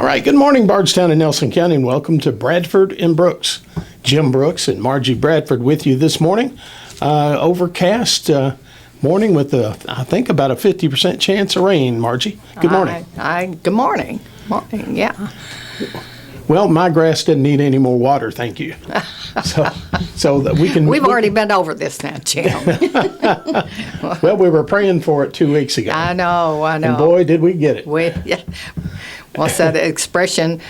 right, good morning, Bardstown and Nelson County, and welcome to Bradford and Brooks. Jim Brooks and Margie Bradford with you this morning. Overcast morning with, I think, about a 50% chance of rain, Margie. Good morning. Good morning. Morning, yeah. Well, my grass doesn't need any more water, thank you. So that we can... We've already been over this now, Jim. Well, we were praying for it 2 weeks ago. I know. And boy, did we get it. What's that expression?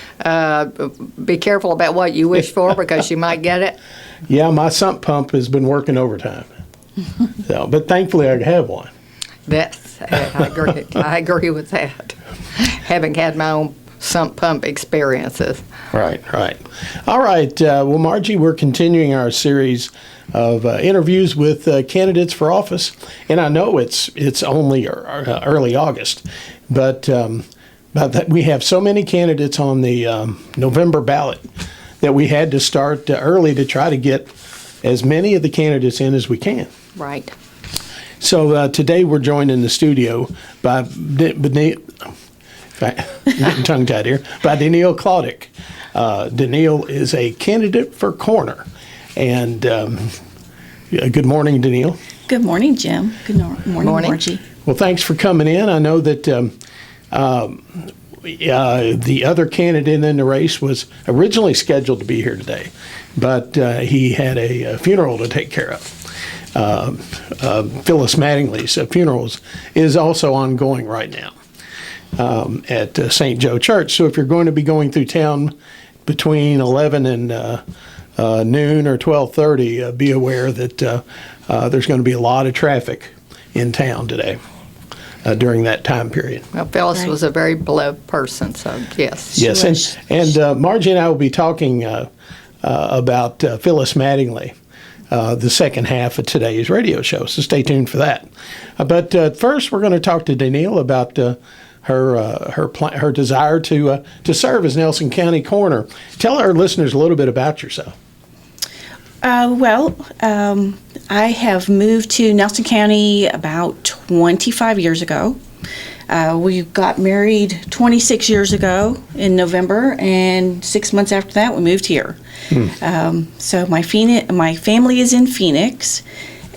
Be careful about what you wish for because you might get it. Yeah, my sump pump has been working overtime. But thankfully I have one. Yes, I agree. I agree with that. Having had my own sump pump experiences. Right. All right. Well, Margie, we're continuing our series of interviews with candidates for office, and I know it's only early August, but we have so many candidates on the November ballot that we had to start early to try to get as many of the candidates in as we can. Right. So today we're joined in the studio by getting tongue-tied here, by Danielle Chladek. Danielle is a candidate for coroner. And good morning, Danielle. Good morning, Jim. Good morning, Margie. Well, thanks for coming in. I know that the other candidate in the race was originally scheduled to be here today, but he had a funeral to take care of. Phyllis Mattingly's funeral is also ongoing right now. At St. Joe Church. So if you're going to be going through town between 11 and noon or 12:30, be aware that there's going to be a lot of traffic in town today during that time period. Well, Phyllis was a very beloved person, so yes. Yes, and Margie and I will be talking about Phyllis Mattingly the second half of today's radio show, so stay tuned for that. But first, we're going to talk to Danielle about her desire to serve as Nelson County coroner. Tell our listeners a little bit about yourself. I have moved to Nelson County about 25 years ago. We got married 26 years ago in November, and 6 months after that, we moved here. So my family is in Phoenix,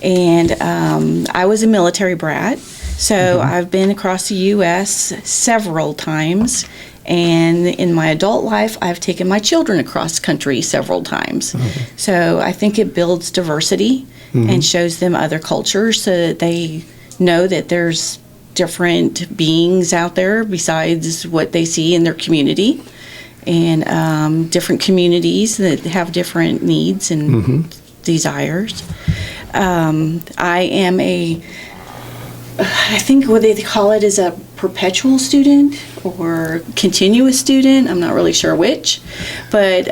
and I was a military brat. So I've been across the U.S. several times, and in my adult life, I've taken my children across country several times. So I think it builds diversity and shows them other cultures so that they know that there's different beings out there besides what they see in their community, and different communities that have different needs and desires. I am I think what they call it is a perpetual student or continuous student. I'm not really sure which, but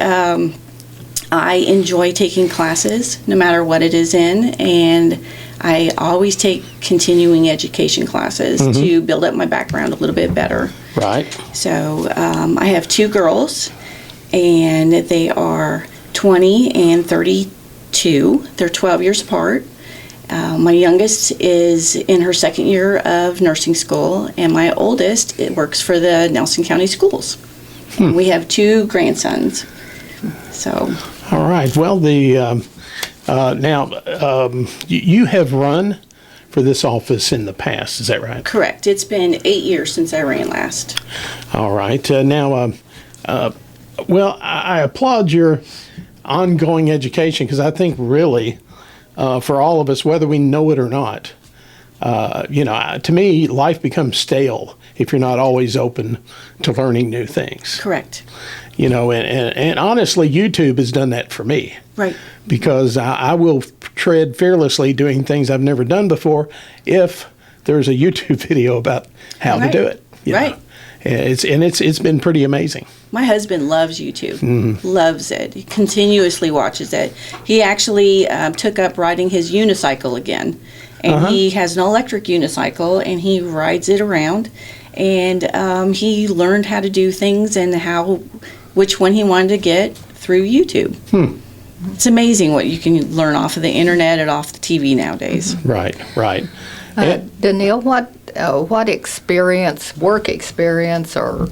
I enjoy taking classes no matter what it is in, and I always take continuing education classes to build up my background a little bit better. Right. So I have two girls, and they are 20 and 32. They're 12 years apart. My youngest is in her second year of nursing school, and my oldest works for the Nelson County Schools. We have two grandsons. So. All right. Well, you have run for this office in the past. Is that right? Correct. It's been 8 years since I ran last. All right. I applaud your ongoing education, because I think really. For all of us, whether we know it or not, to me, life becomes stale if you're not always open to learning new things. Correct. And honestly, YouTube has done that for me. Right. Because I will tread fearlessly doing things I've never done before if there's a YouTube video about how to do it. Right. It's been pretty amazing. My husband loves YouTube, loves it. He continuously watches it. He actually took up riding his unicycle again, and he has an electric unicycle, and he rides it around, and he learned how to do things and which one he wanted to get through YouTube. It's amazing what you can learn off of the internet and off the TV nowadays. Right. Danielle, what experience, work experience, or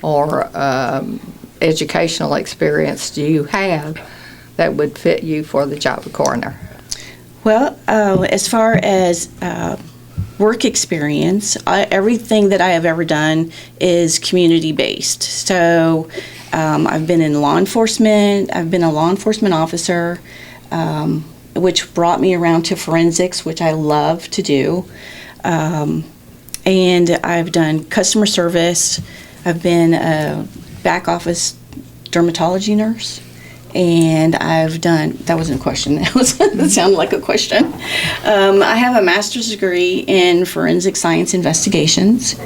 or educational experience do you have that would fit you for the job of coroner? Well, as far as work experience, everything that I have ever done is community-based. So I've been in law enforcement. I've been a law enforcement officer, which brought me around to forensics, which I love to do. And I've done customer service. I've been a back office dermatology nurse. And I've done, that wasn't a question, that sounded like a question. I have a master's degree in forensic science investigations.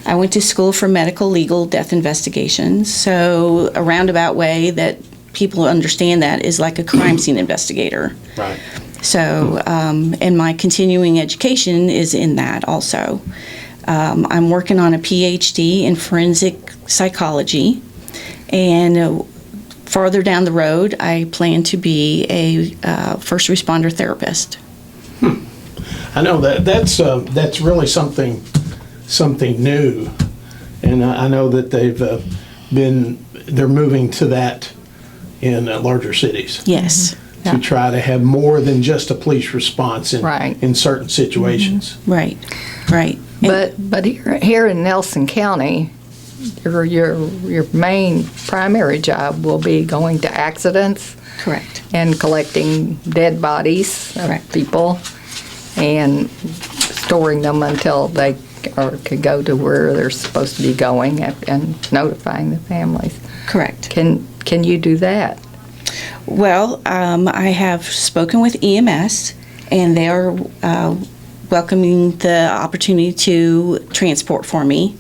I went to school for medical legal death investigations. So a roundabout way that people understand that is like a crime scene investigator. Right. So, and my continuing education is in that also. I'm working on a PhD in forensic psychology, and farther down the road, I plan to be a first responder therapist. I know that's really something new, and I know that they're moving to that in larger cities. Yes. To try to have more than just a police response in certain situations. Right. But here in Nelson County, your main primary job will be going to accidents. Correct. And collecting dead bodies of people and storing them until they could go to where they're supposed to be going and notifying the families. Correct. Can you do that? Well, I have spoken with EMS, and they are welcoming the opportunity to transport for me.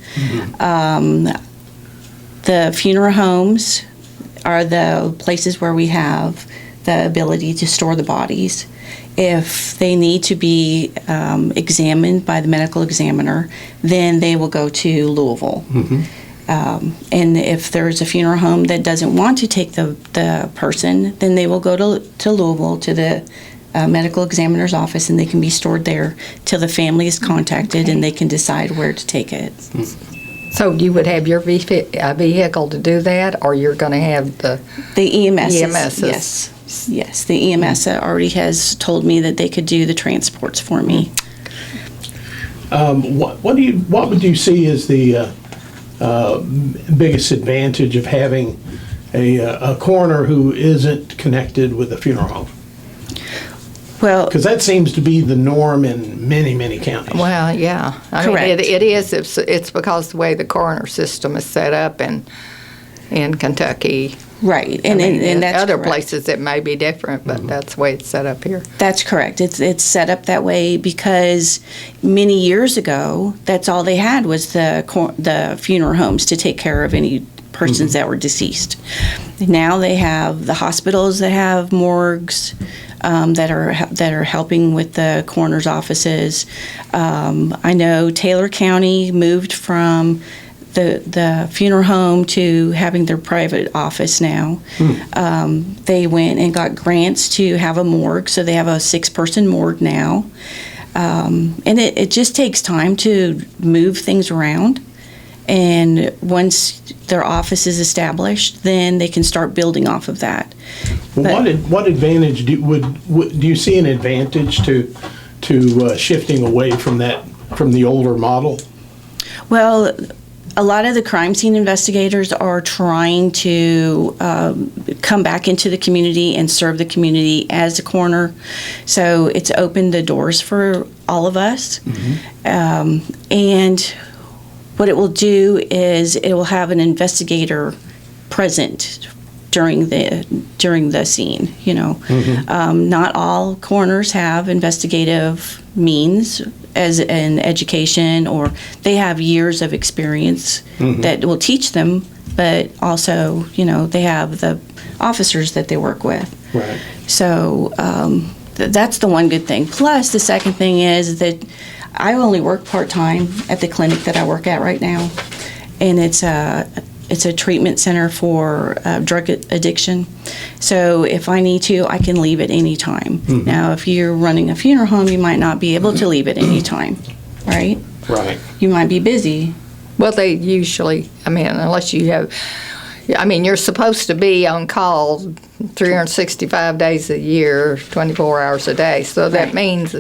The funeral homes are the places where we have the ability to store the bodies. If they need to be examined by the medical examiner, then they will go to Louisville. And if there's a funeral home that doesn't want to take the person, then they will go to Louisville to the medical examiner's office, and they can be stored there till the family is contacted and they can decide where to take it. So you would have your vehicle to do that, or you're going to have the EMSs? Yes, the EMS already has told me that they could do the transports for me. What would you see as the biggest advantage of having a coroner who isn't connected with a funeral home? Well, because that seems to be the norm in many, many counties. Well, yeah. I Correct. mean, it is. It's because the way the coroner system is set up in Kentucky. Right, and that's other correct. places it may be different, but that's the way it's set up here. That's correct. It's set up that way because many years ago, that's all they had was the funeral homes to take care of any persons that were deceased. Now they have the hospitals that have morgues that are helping with the coroner's offices. I know Taylor County moved from the funeral home to having their private office now. They went and got grants to have a morgue, so they have a 6-person morgue now. And it just takes time to move things around. And once their office is established, then they can start building off of that. What advantage do you see an advantage to shifting away from the older model? Well, a lot of the crime scene investigators are trying to come back into the community and serve the community as a coroner. So it's opened the doors for all of us. And what it will do is it will have an investigator present during the scene. You know, not all coroners have investigative means as an education, or they have years of experience that will teach them, but also, you know, they have the officers that they work with. Right. So that's the one good thing. Plus, the second thing is that I only work part-time at the clinic that I work at right now, and it's a treatment center for drug addiction. So if I need to, I can leave at any time. Now, if you're running a funeral home, you might not be able to leave at any time, right? Right. You might be busy, Well, they usually, unless you have, you're supposed to be on call 365 days a year, 24 hours a day. So that Right. means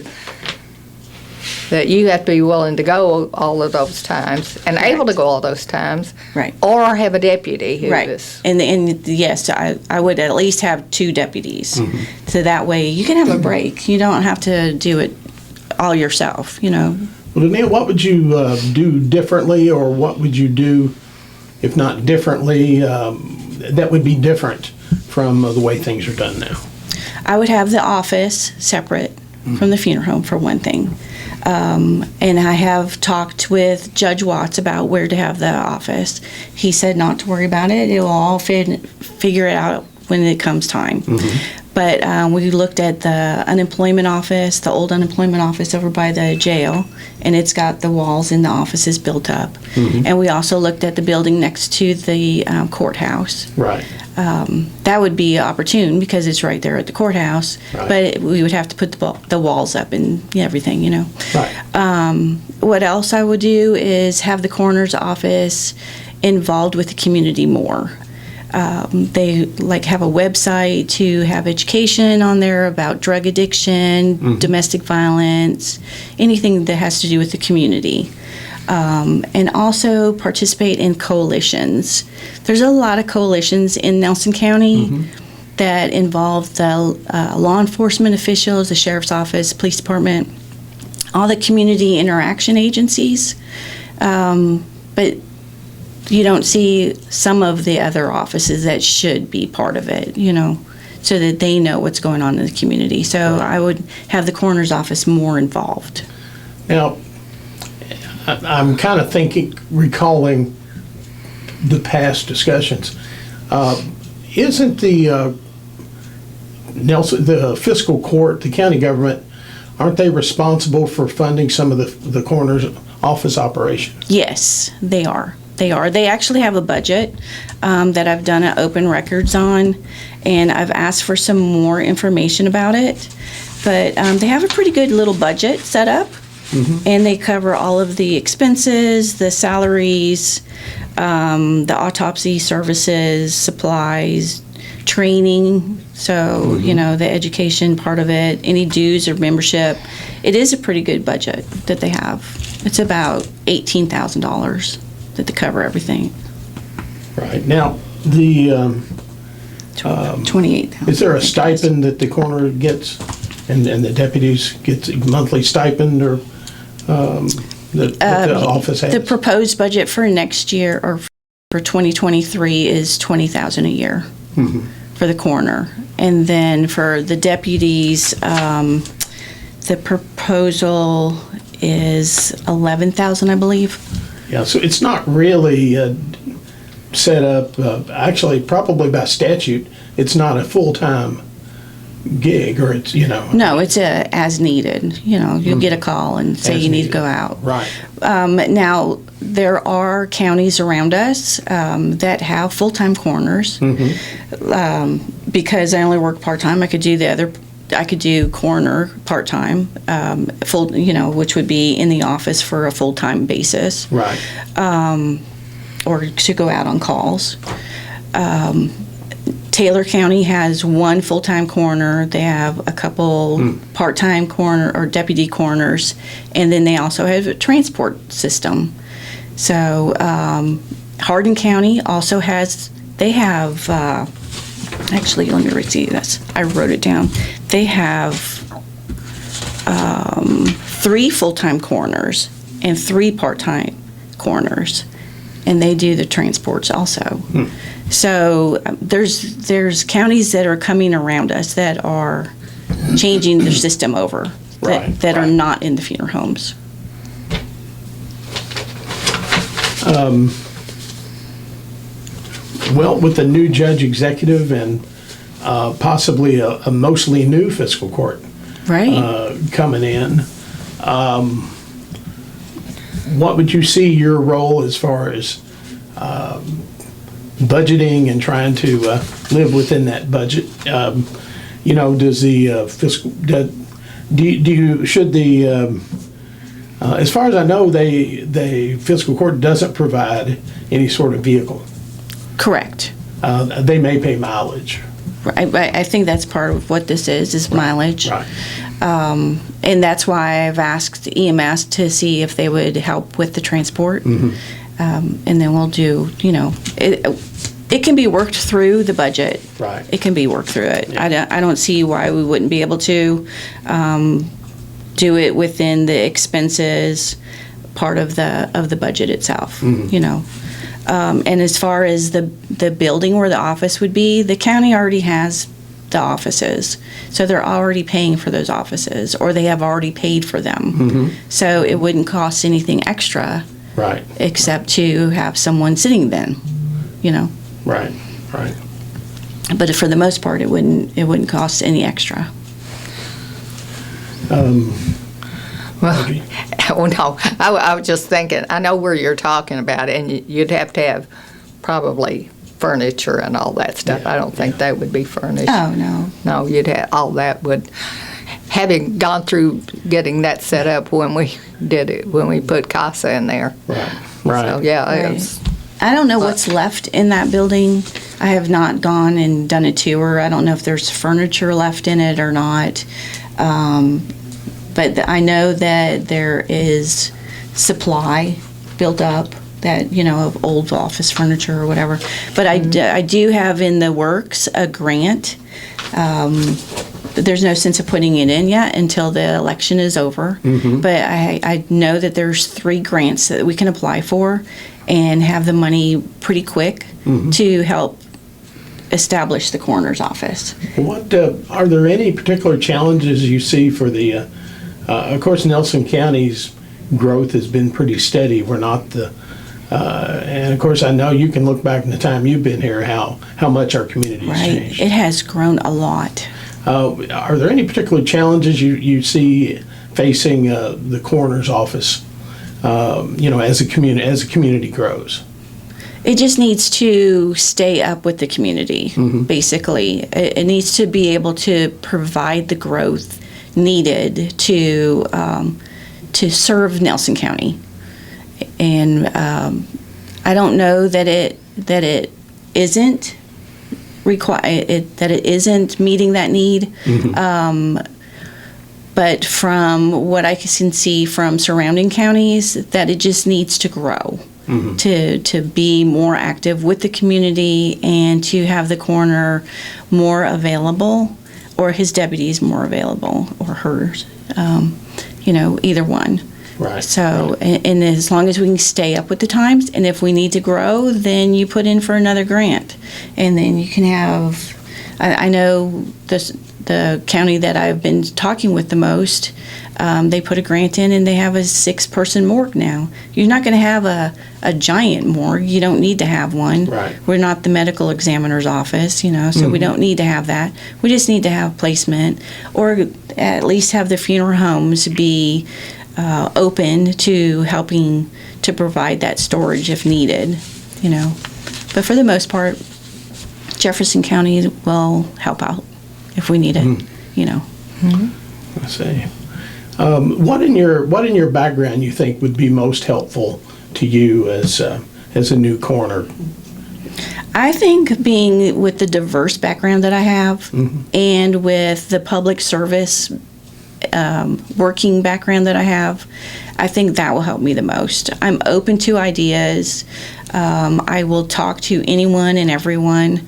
that you have to be willing to go all of those times and able to go all those times. Right. Or have a deputy who Right. is. And yes, I would at least have 2 deputies. Mm-hmm. So that way you can have a break. You don't have to do it all yourself, Well, Danielle, what would you do differently, or what would you do, if not differently, that would be different from the way things are done now? I would have the office separate from the funeral home, for one thing. And I have talked with Judge Watts about where to have the office. He said not to worry about it. It will all figure it out when it comes time. But we looked at the unemployment office, the old unemployment office over by the jail, and it's got the walls in the offices built up. And we also looked at the building next to the courthouse. Right. That would be opportune because it's right there at the courthouse. Right. But we would have to put the walls up and everything, Right. What else I would do is have the coroner's office involved with the community more. They have a website to have education on there about drug addiction, domestic violence, anything that has to do with the community. And also participate in coalitions. There's a lot of coalitions in Nelson County that involve the law enforcement officials, the sheriff's office, police department, all the community interaction agencies. But you don't see some of the other offices that should be part of it, so that they know what's going on in the community. So I would have the coroner's office more involved. Now, I'm kind of recalling the past discussions. Isn't the fiscal court, the county government, aren't they responsible for funding some of the coroner's office operations? Yes, they are. They actually have a budget that I've done an open records on, and I've asked for some more information about it. But they have a pretty good little budget set up, and they cover all of the expenses, the salaries, the autopsy services, supplies, training. So, the education part of it, any dues or membership. It is a pretty good budget that they have. It's about $18,000 to cover everything. Right. Now, the 28,000. is there a stipend that the coroner gets, and the deputies get a monthly stipend, or that the office has? The proposed budget for next year, or for 2023, is $20,000 a year for the coroner, and then for the deputies, the proposal is $11,000, I believe. Yeah, so it's not really set up, actually, probably by statute, it's not a full-time gig, or it's, No, it's as needed. You'll get a call and say As you need needed. to go out. Right. Now, there are counties around us that have full-time coroners. Because I only work part-time, I could do coroner part-time, full, which would be in the office for a full-time basis. Right. Or to go out on calls. Taylor County has one full-time coroner. They have a couple part-time coroner or deputy coroners, and then they also have a transport system. So Hardin County also has. They have. Actually, let me read this. I wrote it down. They have 3 full-time coroners and 3 part-time coroners, and they do the transports also. So there's counties that are coming around us that are changing their system over, that are not in the funeral homes. Well, with the new judge executive and possibly a mostly new fiscal court coming in, what would you see your role as far as budgeting and trying to live within that budget? Does the fiscal should the As far as I know, the fiscal court doesn't provide any sort of vehicle. Correct. They may pay mileage. I think that's part of what this is mileage. Right. And that's why I've asked EMS to see if they would help with the transport. Mm-hmm. And then we'll do, it can be worked through the budget. Right. It can be worked through it. Yeah. I don't see why we wouldn't be able to do it within the expenses part of the budget itself, and as far as the building where the office would be, the county already has the offices, so they're already paying for those offices, or they have already paid for them. Mm-hmm. So it wouldn't cost anything extra, Right. except to have someone sitting then, Right. Right. But for the most part, it wouldn't cost any extra. Well, oh no, I was just thinking, I know where you're talking about, and you'd have to have probably furniture and all that stuff. Yeah, I don't think they would be furnished. Oh, no. No, you'd have, all that would, having gone through getting that set up when we did it, when we put CASA in there. Right. Right. So, yeah, Right. it's, I don't know what's left in that building. I have not gone and done a tour. I don't know if there's furniture left in it or not. But I know that there is supply built up that, of old office furniture or whatever. But I do have in the works a grant. But there's no sense of putting it in yet until the election is over. Mm-hmm. But I know that there's 3 grants that we can apply for and have the money pretty quick to help establish the coroner's office. What are there any particular challenges you see for the? Of course, Nelson County's growth has been pretty steady. We're not the, and of course, I know you can look back in the time you've been here how much our community has changed. It has grown a lot. Are there any particular challenges you see facing the coroner's office? As a community grows. It just needs to stay up with the community, basically. It needs to be able to provide the growth needed to serve Nelson County. And I don't know that it isn't that it isn't meeting that need. But from what I can see from surrounding counties, that it just needs to grow. To be more active with the community and to have the coroner more available, or his deputies more available, or hers, either one. Right. So, and as long as we can stay up with the times, and if we need to grow, then you put in for another grant, and then you can have. I know the county that I've been talking with the most. They put a grant in and they have a 6-person morgue now. You're not going to have a giant morgue. You don't need to have one. Right. We're not the medical examiner's office, so we don't need to have that. We just need to have placement, or at least have the funeral homes be open to helping to provide that storage if needed, But for the most part, Jefferson County will help out if we need it, I see. What in your background you think would be most helpful to you as a new coroner? I think being with the diverse background that I have, and with the public service working background that I have, I think that will help me the most. I'm open to ideas. I will talk to anyone and everyone.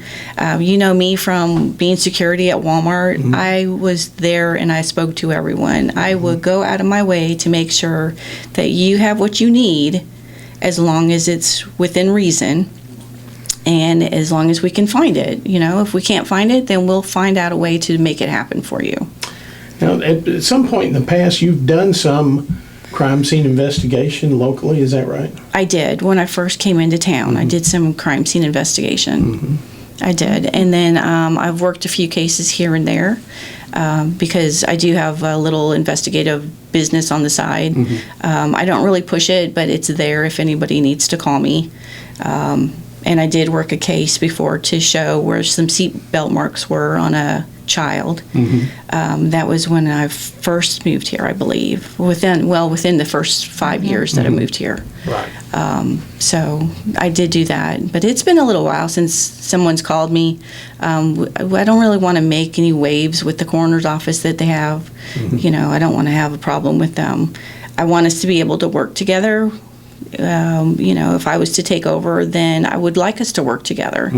You know me from being security at Walmart. I was there and I spoke to everyone. I would go out of my way to make sure that you have what you need, as long as it's within reason, and as long as we can find it. If we can't find it, then we'll find out a way to make it happen for you. Now, at some point in the past, you've done some crime scene investigation locally, is that right? I did. When I first came into town, I did some crime scene investigation. I did. And then I've worked a few cases here and there because I do have a little investigative business on the side. I don't really push it, but it's there if anybody needs to call me. And I did work a case before to show where some seat belt marks were on a child. That was when I first moved here, I believe, within the first 5 years that I moved here. Right. So I did do that, but it's been a little while since someone's called me. I don't really want to make any waves with the coroner's office that they have. I don't want to have a problem with them. I want us to be able to work together. If I was to take over, then I would like us to work together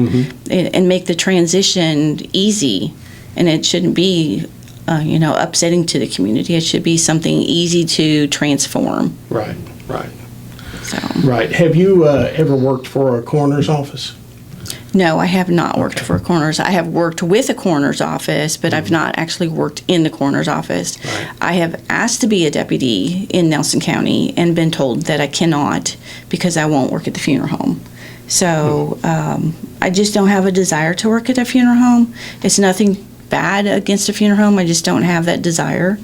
and make the transition easy. And it shouldn't be, upsetting to the community. It should be something easy to transform. Right. Right. So. Right. Have you ever worked for a coroner's office? No, I have not worked for a coroner's. I have worked with a coroner's office, but I've not actually worked in the coroner's office. Right. I have asked to be a deputy in Nelson County and been told that I cannot because I won't work at the funeral home. So I just don't have a desire to work at a funeral home. It's nothing bad against a funeral home. I just don't have that desire.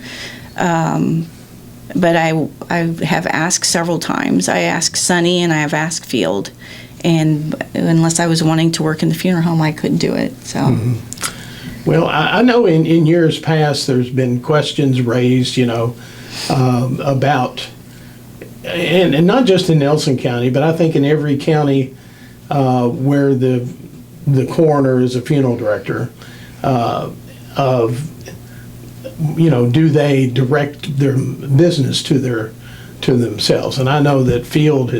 But I have asked several times. I asked Sonny and I have asked Field. And unless I was wanting to work in the funeral home, I couldn't do it. So, Well, I know in years past there's been questions raised, about, and not just in Nelson County, but I think in every county where the coroner is a funeral director, do they direct their business to themselves? And I know that Field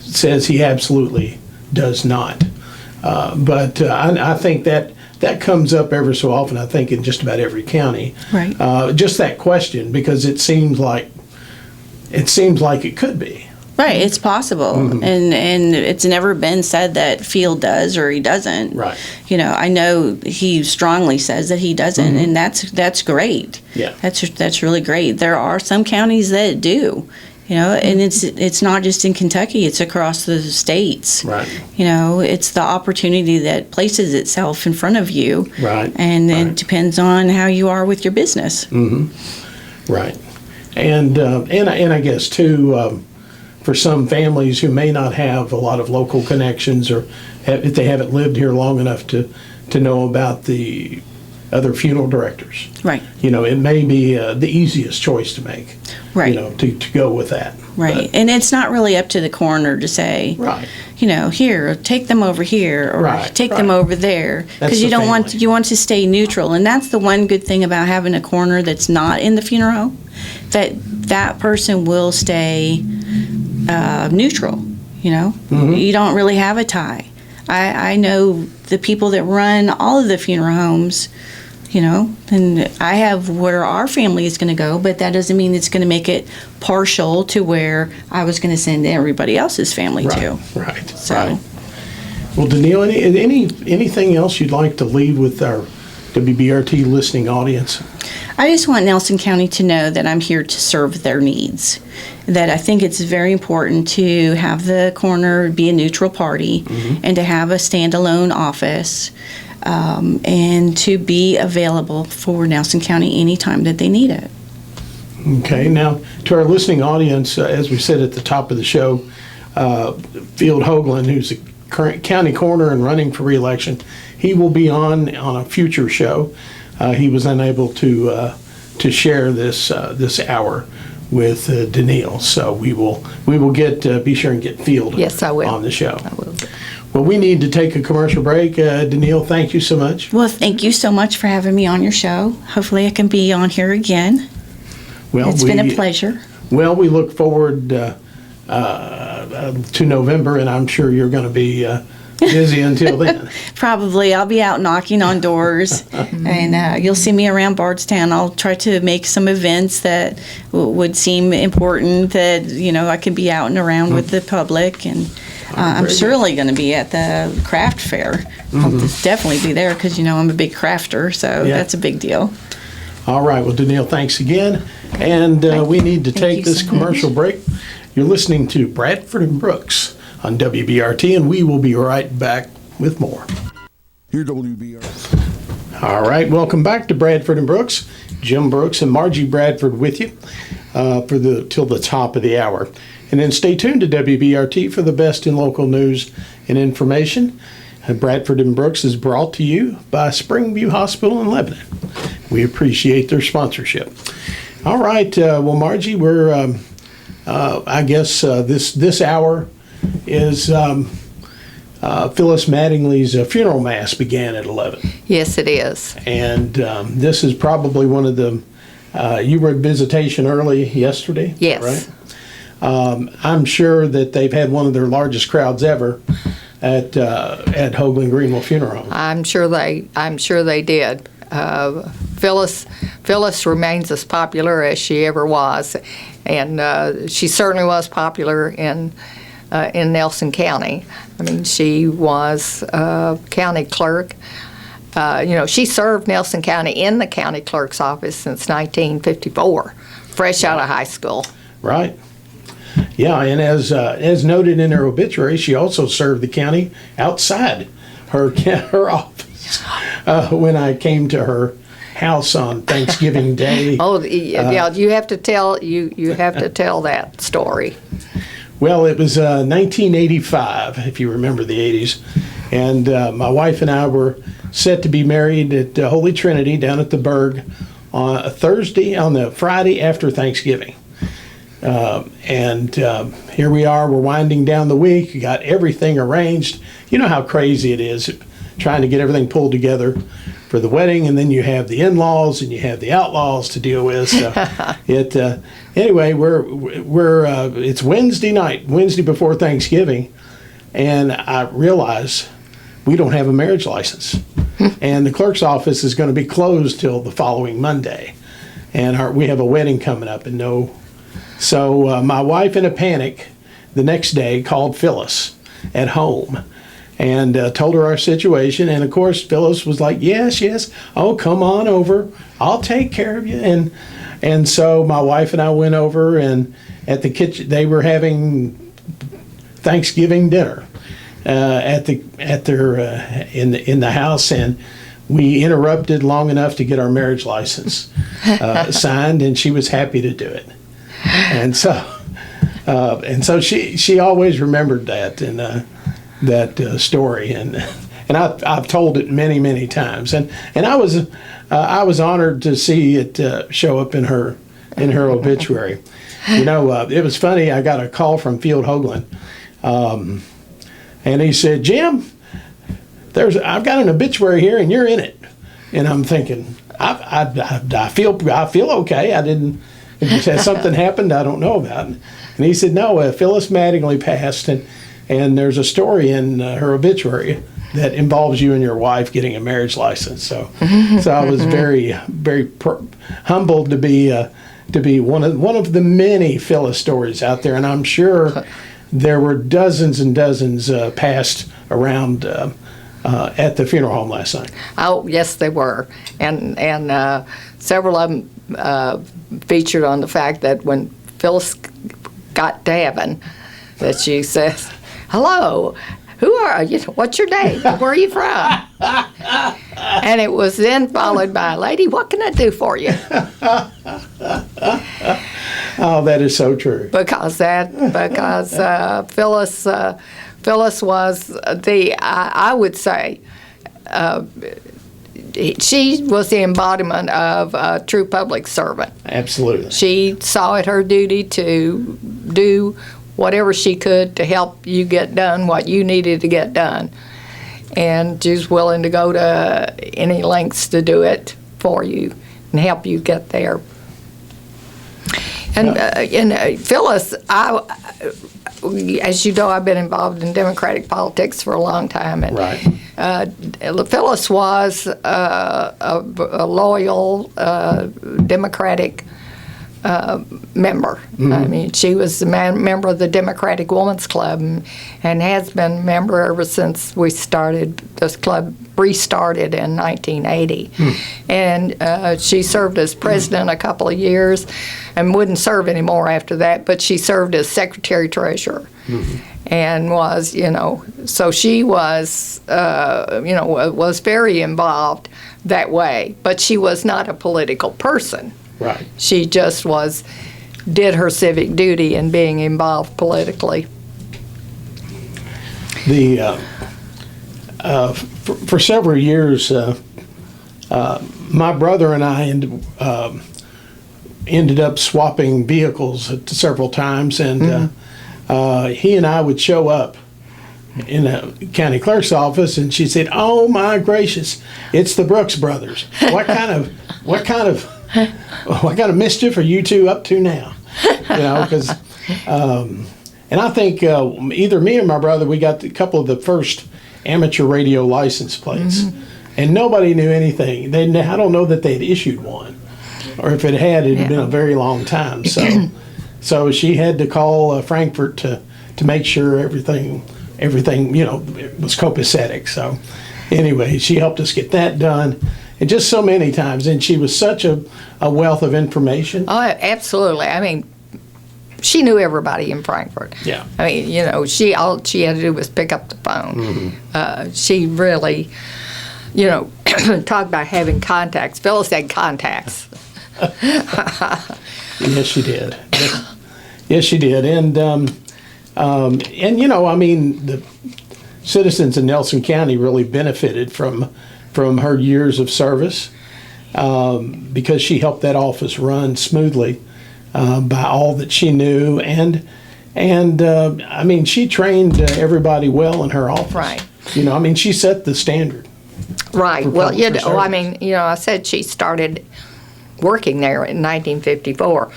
says he absolutely does not. But I think that comes up ever so often, I think, in just about every county. Right. Just that question, because it seems like it could be. right, it's possible. And it's never been said that Field does or he doesn't. Right. I know he strongly says that he doesn't, and that's great. Yeah. That's really great. There are some counties that do. And it's not just in Kentucky, it's across the states. Right. It's the opportunity that places itself in front of you. Right. And Right. it depends on how you are with your business. Right. And I guess too, for some families who may not have a lot of local connections, or if they haven't lived here long enough to know about the other funeral directors. Right. It may be the easiest choice to make. Right. To go with that. Right. And it's not really up to the coroner to say, Right. here, take them over here, or Right, take them right. over there, That's because you the don't want family. you want to stay neutral. And that's the one good thing about having a coroner that's not in the funeral home, that person will stay neutral. You don't really have a tie. I know the people that run all of the funeral homes. And I have where our family is going to go, but that doesn't mean it's going to make it partial to where I was going to send everybody else's family to. Right. So. Right. Well, Danielle, anything else you'd like to leave with our WBRT listening audience? I just want Nelson County to know that I'm here to serve their needs. That I think it's very important to have the coroner be a neutral party and to have a standalone office. And to be available for Nelson County anytime that they need it. Okay, now to our listening audience, as we said at the top of the show, Field Hoagland, who's the current county coroner and running for re-election, he will be on a future show. He was unable to share this hour with Danielle, so we will be sure and get Field Yes, I will. on the show. I will. Well, we need to take a commercial break. Danielle, thank you so much. Well, thank you so much for having me on your show. Hopefully I can be on here again. Well, It's been a pleasure. Well, we look forward to November, and I'm sure you're going to be busy until then. Probably. I'll be out knocking on doors, and you'll see me around Bardstown. I'll try to make some events that would seem important that, I can be out and around with the public, and I'm very surely going to be at the craft fair. I'll definitely be there because, I'm a big crafter, so Yeah. that's a big deal. All right. Well, Danielle, thanks again. And we need to take you this so commercial break. You're listening to Bradford Brooks on WBRT, and we will be right back with more. Here, WBRT. All right. Welcome back to Bradford and Brooks. Jim Brooks and Margie Bradford with you till the top of the hour. And then stay tuned to WBRT for the best in local news and information. Bradford and Brooks is brought to you by Springview Hospital in Lebanon. We appreciate their sponsorship. All right, well, Margie, we're, I guess this hour is Phyllis Mattingly's funeral mass began at 11. Yes, it is. And this is probably one of the, you were at visitation early yesterday? Yes. Right? I'm sure that they've had one of their largest crowds ever at Hoagland Greenville Funeral Home. I'm sure they did. Phyllis remains as popular as she ever was, and she certainly was popular in Nelson County. I mean, she was county clerk. She served Nelson County in the county clerk's office since 1954, fresh out of high school. Right. Yeah, and as noted in her obituary, she also served the county outside her office when I came to her house on Thanksgiving Day. Oh, yeah, you have to tell that story. Well, it was 1985, if you remember the 80s, and my wife and I were set to be married at Holy Trinity down at the Berg on the Friday after Thanksgiving. And here we are, we're winding down the week, we got everything arranged. You know how crazy it is trying to get everything pulled together for the wedding, and then you have the in-laws and you have the outlaws to deal with. So anyway, it's Wednesday night, Wednesday before Thanksgiving, and I realize we don't have a marriage license. And the clerk's office is going to be closed till the following Monday. And we have a wedding coming up and So my wife, in a panic, the next day called Phyllis at home and told her our situation. And of course, Phyllis was like, yes, oh, come on over. I'll take care of you. And so my wife and I went over, and at the kitchen, they were having Thanksgiving dinner in the house, and we interrupted long enough to get our marriage license signed, and she was happy to do it. And so she always remembered that and that story, and I've told it many times, and I was honored to see it show up in her obituary. It was funny. I got a call from Field Hoagland, and he said, "Jim, I've got an obituary here, and you're in it." And I'm thinking, I feel okay. I didn't. Has something happened I don't know about? And he said, no, Phyllis Mattingly passed, and there's a story in her obituary that involves you and your wife getting a marriage license. So I was very humbled to be one of the many Phyllis stories out there, and I'm sure there were dozens and dozens passed around at the funeral home last night. Oh, yes, they were, and several of them featured on the fact that when Phyllis got to heaven, that she says, "Hello, who are you? What's your name? Where are you from?" And it was then followed by, "Lady, what can I do for you?" Oh, that is so true. Because Phyllis was I would say, she was the embodiment of a true public servant. Absolutely. She saw it her duty to do whatever she could to help you get done what you needed to get done. And she was willing to go to any lengths to do it for you and help you get there. And Phyllis, as you know, I've been involved in Democratic politics for a long time, and right. Phyllis was a loyal Democratic member. Mm-hmm. I mean, she was a member of the Democratic Women's Club, and has been a member ever since we started. This club restarted in 1980, and she served as president a couple of years, and wouldn't serve anymore after that. But she served as secretary treasurer, and was, so she was, was very involved that way. But she was not a political person. Right. She just did her civic duty in being involved politically. for several years, my brother and I ended up swapping vehicles several times, and he and I would show up in the county clerk's office, and she said, "Oh my gracious, it's the Brooks brothers! What kind of mischief are you two up to now?" You know, because and I think either me or my brother, we got a couple of the first amateur radio license plates, and nobody knew anything. I don't know that they'd issued one, or if it had, it had been a very long time. So she had to call Frankfurt to make sure everything it was copacetic. So anyway, she helped us get that done, and just so many times. And she was such a wealth of information. Oh, absolutely. I mean, she knew everybody in Frankfurt. Yeah. I mean, all she had to do was pick up the phone. She really, talk about having contacts. Phyllis had contacts. Yes, she did. Yes, she did. And I mean, the citizens in Nelson County really benefited from her years of service because she helped that office run smoothly by all that she knew. And I mean, she trained everybody well in her office. Right. I mean, she set the standard. Right. Well, service. I mean, I said she started working there in 1954.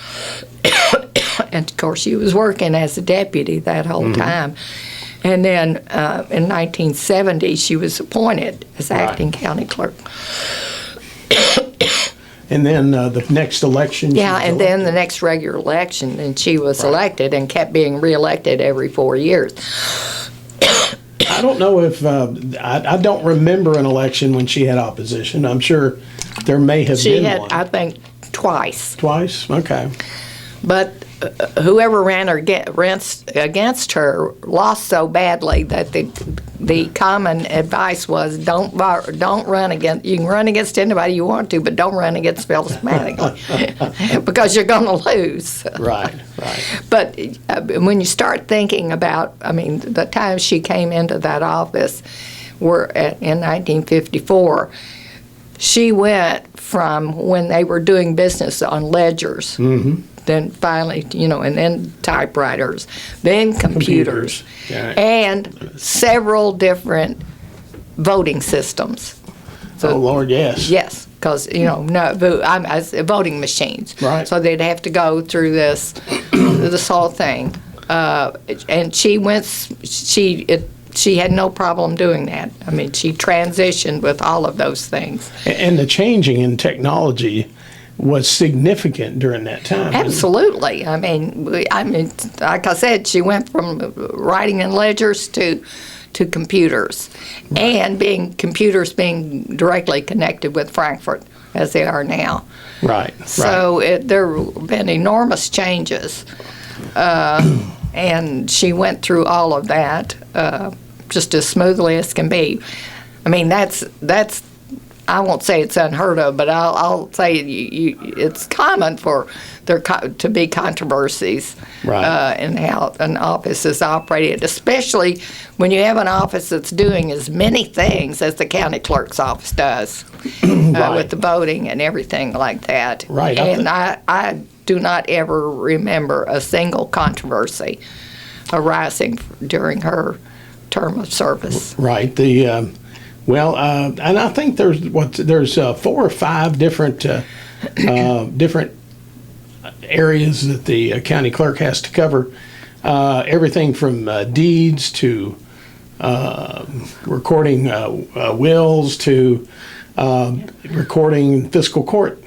And, of course, she was working as a deputy that whole time. And then in 1970, she was appointed as acting county clerk. And then the next election. And then the next regular election, and she was elected and kept being reelected every 4 years. I don't know if I don't remember an election when she had opposition. I'm sure there may have been She had, one. I think, twice. Twice? Okay. But whoever ran against her lost so badly that the common advice was don't run against. You can run against anybody you want to, but don't run against Phyllis Mattingly because you're going to lose. Right. But when you start thinking about, I mean, the time she came into that office in 1954, she went from when they were doing business on ledgers. Then finally, and then typewriters, then computers. Yeah. And several different voting systems. Oh, Lord, yes. Yes, because, voting machines. Right. So they'd have to go through this whole thing. And she had no problem doing that. I mean, she transitioned with all of those things. And the changing in technology was significant during that time. Absolutely. I mean, like I said, she went from writing in ledgers to computers, and computers being directly connected with Frankfurt as they are now. Right. So there have been enormous changes, and she went through all of that just as smoothly as can be. I mean, that's. I won't say it's unheard of, but I'll say it's common for there to be controversies in how an office is operated, especially when you have an office that's doing as many things as the county clerk's office does with the voting and everything like that. Right. And I do not ever remember a single controversy arising during her term of service. Right. Well, and I think there's 4 or 5 different areas that the county clerk has to cover. Everything from deeds to recording wills to recording fiscal court.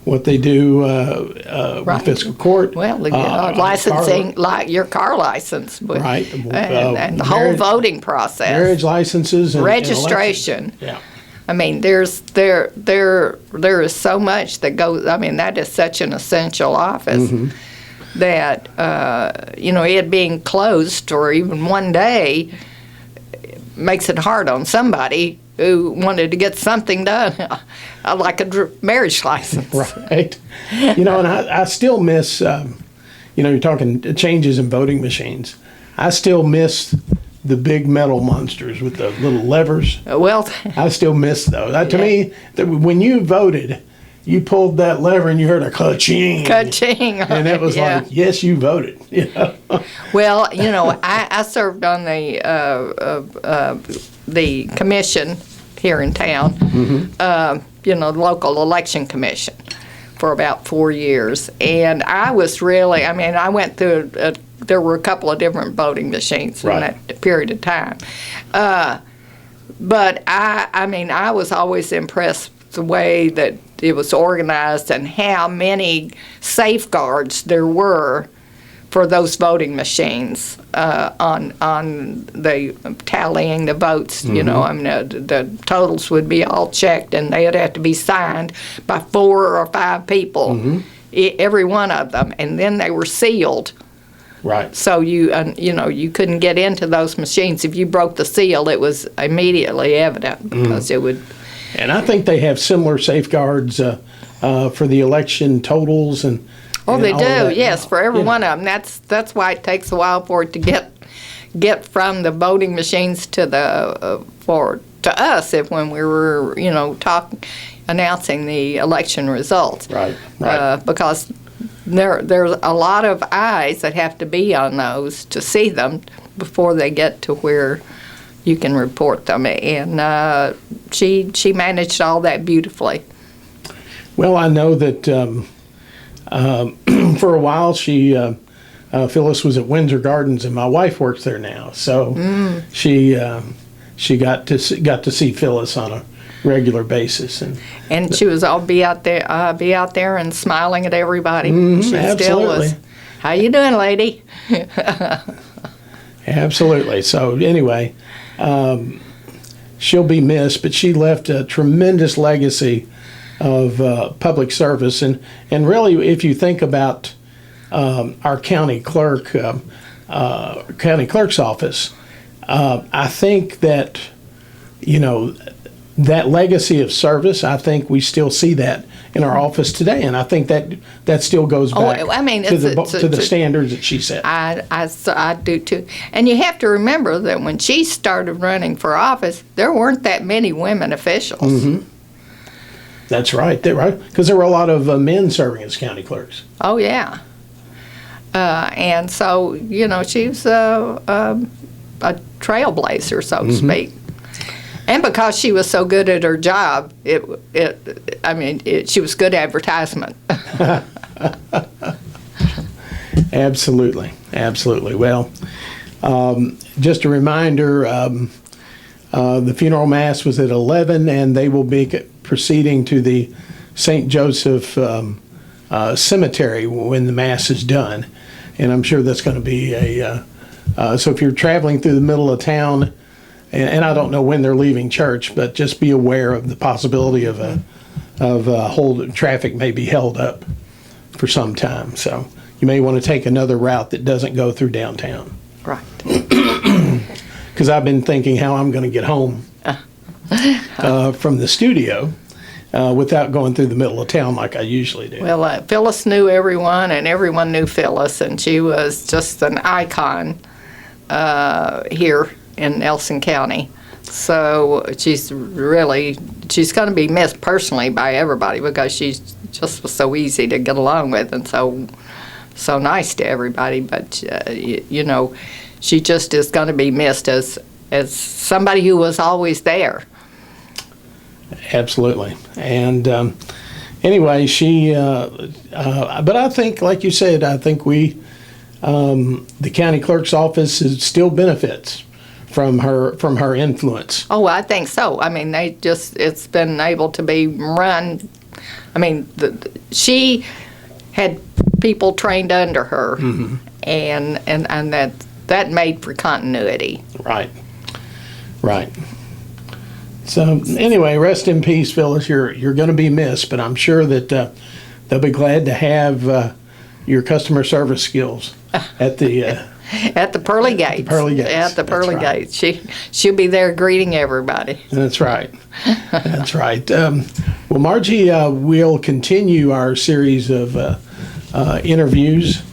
What they do with fiscal court. Well, licensing, like your car license. Right. And the whole voting process. Marriage licenses. And registration. Yeah. I mean, there is so much that goes. I mean, that is such an essential office that it being closed or even one day makes it hard on somebody who wanted to get something done, like a marriage license. Right. And I still miss. You're talking changes in voting machines. I still miss the big metal monsters with the little levers. Well, I still miss those. To me, when you voted, you pulled that lever and you heard a ka-ching. ka-ching. And it was Yeah. like, yes, you voted. Well, I served on the commission here in town, local election commission, for about 4 years. And I was really, I went through, there were a couple of different voting machines in that period of time. But I was always impressed the way that it was organized and how many safeguards there were for those voting machines on the tallying the votes. The totals would be all checked, and they'd have to be signed by 4 or 5 people, every one of them, and then they were sealed. Right. So you couldn't get into those machines. If you broke the seal, it was immediately evident because it would. And I think they have similar safeguards for the election totals and. Oh, they all do. that Yes, now. for every one of them. That's why it takes a while for it to get from the voting machines to us when we were announcing the election results. Right. Because there's a lot of eyes that have to be on those to see them before they get to where you can report them. And she managed all that beautifully. Well, I know that for a while Phyllis was at Windsor Gardens, and my wife works there now. So she got to see Phyllis on a regular basis, and she was all be out there and smiling at everybody. She absolutely. still was. How you doing, lady? Absolutely. So anyway, she'll be missed, but she left a tremendous legacy of public service, and really, if you think about our county clerk's office, I think that that legacy of service, I think we still see that in our office today, and I think that still goes back to the standards that she set. I do too. And you have to remember that when she started running for office, there weren't that many women officials. That's right. Because there were a lot of men serving as county clerks. Oh yeah. And so she was a trailblazer, so to speak. And because she was so good at her job, she was good advertisement. Absolutely. Well, just a reminder, the funeral mass was at 11, and they will be proceeding to the St. Joseph Cemetery when the mass is done. And I'm sure that's going to be so if you're traveling through the middle of town, and I don't know when they're leaving church, but just be aware of the possibility of traffic may be held up for some time. So you may want to take another route that doesn't go through downtown. Right. Because I've been thinking how I'm going to get home from the studio without going through the middle of town like I usually do. Well, Phyllis knew everyone, and everyone knew Phyllis, and she was just an icon here in Nelson County. So she's going to be missed personally by everybody because she just was so easy to get along with and so nice to everybody. But she just is going to be missed as somebody who was always there. Absolutely. And anyway, but I think, like you said, I think the county clerk's office still benefits from her influence. Oh, I think so. It's been able to be run. She had people trained under her, and that made for continuity. Right. So anyway, rest in peace, Phyllis. You're going to be missed, but I'm sure that they'll be glad to have your customer service skills at the pearly gates. At the pearly gates. She'll be there greeting everybody. That's right. Well, Margie, we'll continue our series of interviews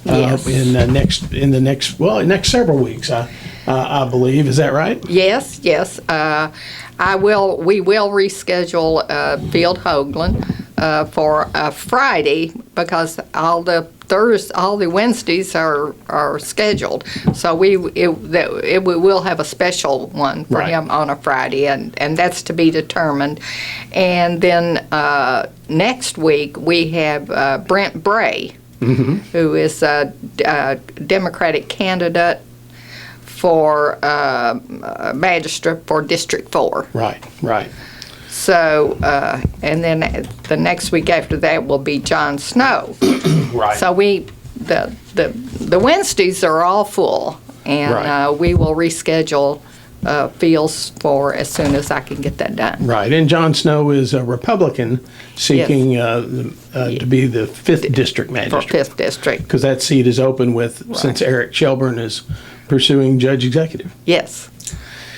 Yes. in the next several weeks. I believe. Is that right? Yes, yes. We will reschedule Field Hoagland for Friday because all the Wednesdays are scheduled. So we will have a special one for Right. him on a Friday, and that's to be determined. And then next week we have Brent Bray, who is a Democratic candidate for magistrate for District 4. Right, right. So, and then the next week after that will be John Snow. Right. So the Wednesdays are all full, and Right. we will reschedule Fields for as soon as I can get that done. Right, and John Snow is a Republican seeking to be the 5th District For Magistrate. 5th District. Because that seat is open since Eric Shelburne is pursuing Judge Executive. Yes.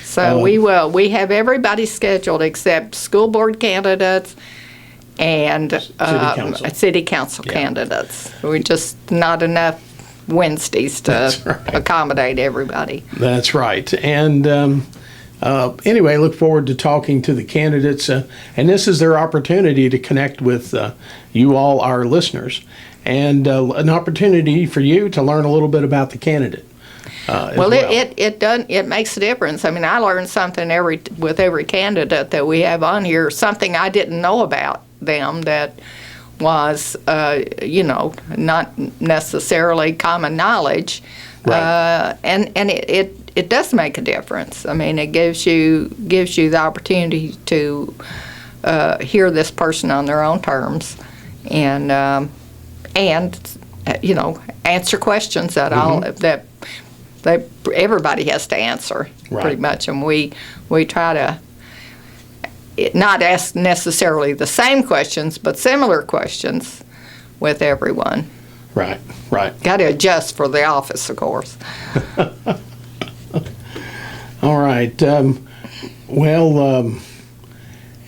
So we have everybody scheduled except school board candidates and city council Yeah. candidates. We're just not enough Wednesdays to That's right. accommodate everybody. That's right. And anyway, I look forward to talking to the candidates. And this is their opportunity to connect with you all, our listeners, and an opportunity for you to learn a little bit about the candidate. Well, it makes a difference. I mean, I learn something with every candidate that we have on here, something I didn't know about them that was, not necessarily common knowledge. Right. And it does make a difference. I mean, it gives you the opportunity to hear this person on their own terms, and answer questions that everybody has to answer, Right. pretty much. And we try to not ask necessarily the same questions, but similar questions with everyone. Right, right. Got to adjust for the office, of course. All right. And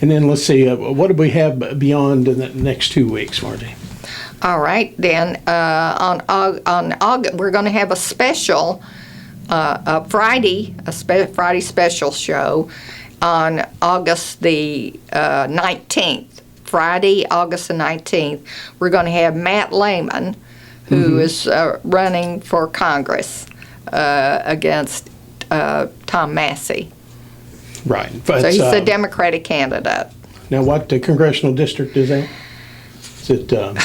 then let's see, what do we have beyond in the next 2 weeks, Margie? All right, then on August we're going to have a special Friday special show on August the 19th. Friday, August the 19th, we're going to have Matt Lehman, who is running for Congress against Tom Massey. Right. So he's a Democratic candidate. Now, what congressional district is that? Is it? Well,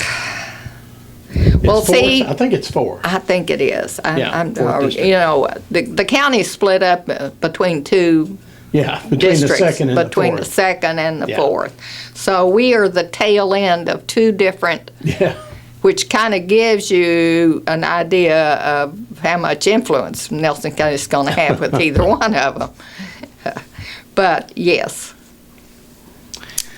it's 4th? see, I think it's 4. I think it is. Yeah, 4th district. The county's split up between two Yeah, between districts, the second and between the the 4th. second and the Yeah. 4th. So we are the tail end of two different, Yeah, which kind of gives you an idea of how much influence Nelson County is going to have with either one of them. But yes.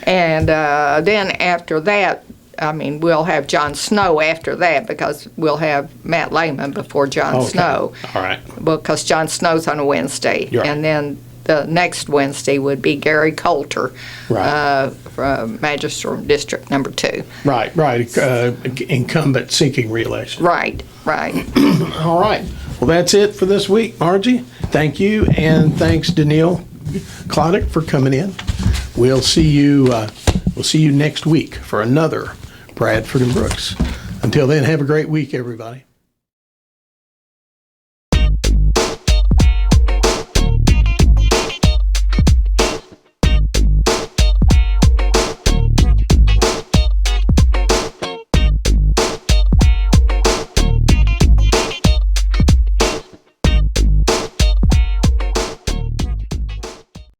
And then after that, I mean, we'll have John Snow after that because we'll have Matt Lehman before John Okay. Snow. All right. Because John Snow's on a Wednesday. You're right. And then the next Wednesday would be Gary Coulter, Right. from Magistrate District Number 2. Right, right. Incumbent seeking reelection. Right. All right. Well, that's it for this week, Margie. Thank you, and thanks, Danielle Chladek, for coming in. We'll see you next week for another Bradford and Brooks. Until then, have a great week, everybody.